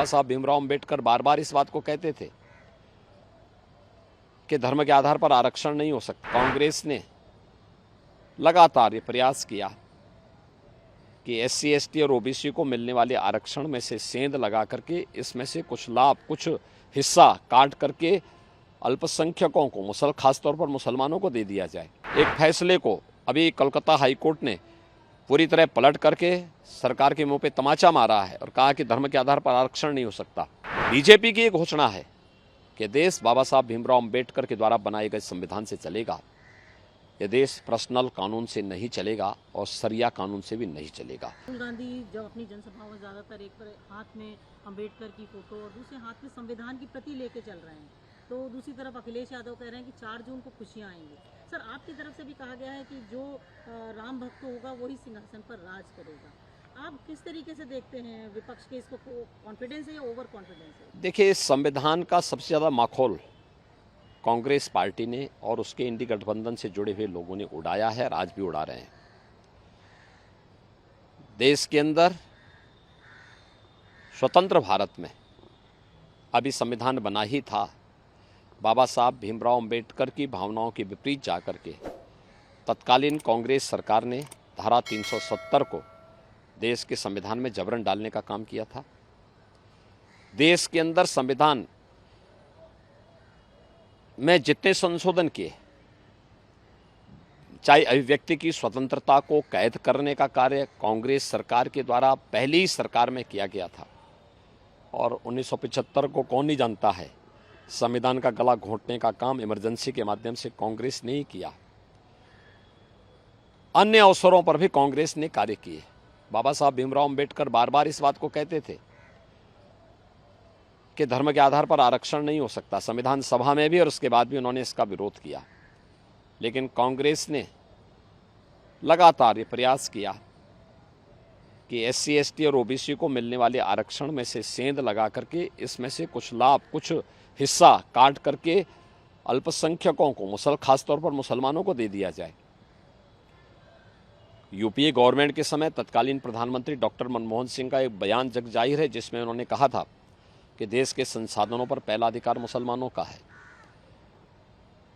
बाबा साहब भीमराव अंबेडकर बार बार इस बात को कहते थे कि धर्म के आधार पर आरक्षण नहीं हो सकता। कांग्रेस ने लगातार ये प्रयास किया कि एससी, एसटी और ओबीसी को मिलने वाले आरक्षण में से सेंध लगा करके इसमें से कुछ लाभ, कुछ हिस्सा काट करके अल्पसंख्यकों को, खासतौर पर मुसलमानों को दे दिया जाए। एक फैसले को अभी कलकत्ता हाईकोर्ट ने पूरी तरह पलट करके सरकार के मुंह पे तमाचा मारा है और कहा कि धर्म के आधार पर आरक्षण नहीं हो सकता। बीजेपी की एक घोषणा है कि देश बाबा साहब भीमराव अंबेडकर के द्वारा बनाए गए संविधान से चलेगा। ये देश पर्सनल कानून से नहीं चलेगा और सरिया कानून से भी नहीं चलेगा। राहुल गांधी जब अपनी जनसभाओं में ज्यादातर एक हाथ में अंबेडकर की फोटो और दूसरे हाथ में संविधान की प्रति लेके चल रहे हैं, तो दूसरी तरफ अखिलेश यादव कह रहे हैं कि 4 जून को खुशियां आएंगी। सर, आपकी तरफ से भी कहा गया है कि जो राम भक्त होगा वही सिंहासन पर राज करेगा। आप किस तरीके से देखते हैं विपक्ष के इसको, कॉन्फिडेंस है या ओवर कॉन्फिडेंस है? देखिए, संविधान का सबसे ज़्यादा माखौल कांग्रेस पार्टी ने और उसके इंडी गठबंधन से जुड़े हुए लोगों ने उड़ाया है और आज भी उड़ा रहे हैं। देश के अंदर स्वतंत्र भारत में अभी संविधान बना ही था, बाबा साहब भीमराव अंबेडकर की भावनाओं के विपरीत जाकर के तत्कालीन कांग्रेस सरकार ने धारा 370 को देश के संविधान में जबरन डालने का काम किया था। देश के अंदर संविधान में जितने संशोधन किए, चाहे अभिव्यक्ति की स्वतंत्रता को कैद करने का कार्य कांग्रेस सरकार के द्वारा पहली ही सरकार में किया गया था और 1975 को कौन नहीं जानता है, संविधान का गला घोंटने का काम इमरजेंसी के माध्यम से कांग्रेस ने ही किया। अन्य अवसरों पर भी कांग्रेस ने कार्य किए। बाबा साहब भीमराव अंबेडकर बार बार इस बात को कहते थे कि धर्म के आधार पर आरक्षण नहीं हो सकता। संविधान सभा में भी और उसके बाद भी उन्होंने इसका विरोध किया, लेकिन कांग्रेस ने लगातार ये प्रयास किया कि एससी, एसटी और ओबीसी को मिलने वाले आरक्षण में से सेंध लगा करके इसमें से कुछ लाभ, कुछ हिस्सा काट करके अल्पसंख्यकों को, खासतौर पर मुसलमानों को दे दिया जाए। यूपीए गवर्नमेंट के समय तत्कालीन प्रधानमंत्री डॉक्टर मनमोहन सिंह का एक बयान जग जाहिर है, जिसमें उन्होंने कहा था कि देश के संसाधनों पर पहला अधिकार मुसलमानों का है।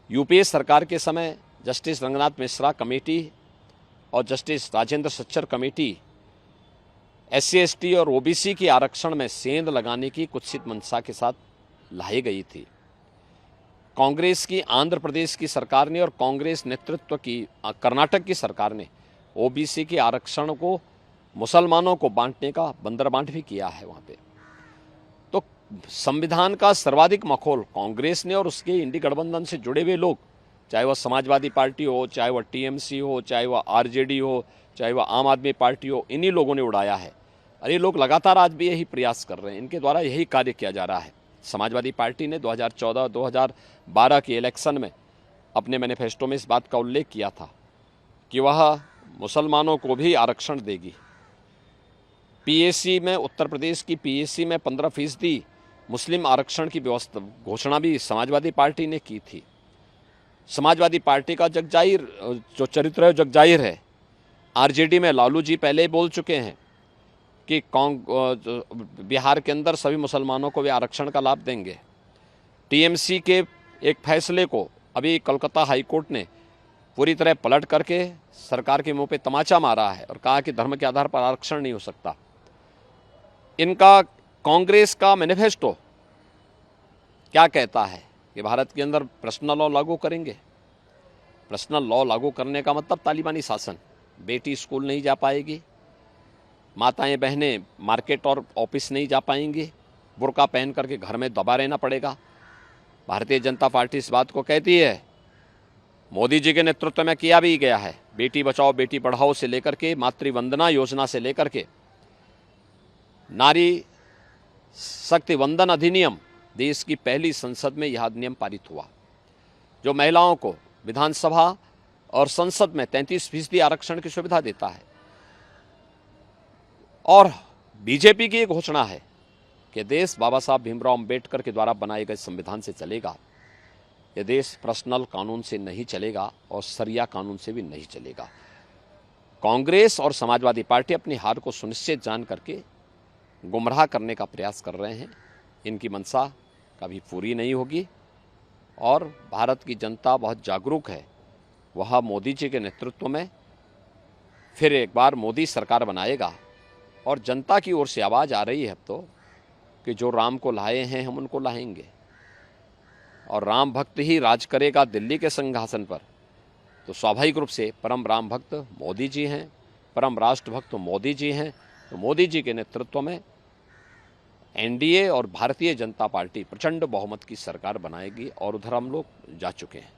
यूपीए सरकार के समय जस्टिस रंगनाथ मिश्रा कमेटी और justice Rajendra Sachar committee SC, ST और ओबीसी के आरक्षण में सेंध लगाने की कुत्सित मंशा के साथ लाई गई थी। कांग्रेस की आंध्र प्रदेश की सरकार ने और कांग्रेस नेतृत्व की कर्नाटक की सरकार ने ओबीसी के आरक्षण को मुसलमानों को बांटने का बंदरबांट भी किया है वहां पे। तो संविधान का सर्वाधिक मखौल कांग्रेस ने और उसके इंडी गठबंधन से जुड़े हुए लोग, चाहे वह समाजवादी पार्टी हो, चाहे वह टीएमसी हो, चाहे वह आरजेडी हो, चाहे वह आम आदमी पार्टी हो, इन्हीं लोगों ने उड़ाया है। और ये लोग लगातार आज भी यही प्रयास कर रहे हैं, इनके द्वारा यही कार्य किया जा रहा है। समाजवादी पार्टी ने 2014-2012 के इलेक्शन में अपने मैनिफेस्टो में इस बात का उल्लेख किया था कि वह मुसलमानों को भी आरक्षण देगी। पीएससी में, उत्तर प्रदेश की पीएससी में 15% मुस्लिम आरक्षण की व्यवस्था घोषणा भी समाजवादी पार्टी ने की थी। समाजवादी पार्टी का जगजाहिर जो चरित्र है जगजाहिर है। आरजेडी में लालू जी पहले ही बोल चुके हैं कि बिहार के अंदर सभी मुसलमानों को वे आरक्षण का लाभ देंगे। टीएमसी के एक फैसले को अभी कलकत्ता हाईकोर्ट ने पूरी तरह पलट करके सरकार के मुंह पे तमाचा मारा है और कहा कि धर्म के आधार पर आरक्षण नहीं हो सकता। इनका कांग्रेस का मैनिफेस्टो क्या कहता है कि भारत के अंदर पर्सनल लॉ लागू करेंगे। पर्सनल लॉ लागू करने का मतलब तालिबानी शासन। बेटी स्कूल नहीं जा पाएगी, माताएं बहनें मार्केट और ऑफिस नहीं जा पाएंगी, बुर्का पहन करके घर में दबा रहना पड़ेगा। भारतीय जनता पार्टी इस बात को कहती है, मोदी जी के नेतृत्व में किया भी गया है। बेटी बचाओ बेटी पढ़ाओ से लेकर के मातृवंदना योजना से लेकर के नारी शक्ति वंदन अधिनियम, देश की पहली संसद में यह अधिनियम पारित हुआ जो महिलाओं को विधानसभा और संसद में 33% आरक्षण की सुविधा देता है। और बीजेपी की एक घोषणा है कि देश बाबा साहब भीमराव अंबेडकर के द्वारा बनाए गए संविधान से चलेगा। यह देश पर्सनल कानून से नहीं चलेगा और सरिया कानून से भी नहीं चलेगा। कांग्रेस और समाजवादी पार्टी अपनी हार को सुनिश्चित जान करके गुमराह करने का प्रयास कर रहे हैं। इनकी मंशा कभी पूरी नहीं होगी और भारत की जनता बहुत जागरूक है। वह मोदी जी के नेतृत्व में फिर एक बार मोदी सरकार बनाएगा और जनता की ओर से आवाज़ आ रही है अब तो कि जो राम को लाए हैं हम उनको लाएंगे और राम भक्त ही राज करेगा दिल्ली के सिंहासन पर। तो स्वाभाविक रूप से परम राम भक्त मोदी जी हैं, परम राष्ट्र भक्त मोदी जी हैं। तो मोदी जी के नेतृत्व में एनडीए और भारतीय जनता पार्टी प्रचंड बहुमत की सरकार बनाएगी और उधर हम लोग जा चुके हैं।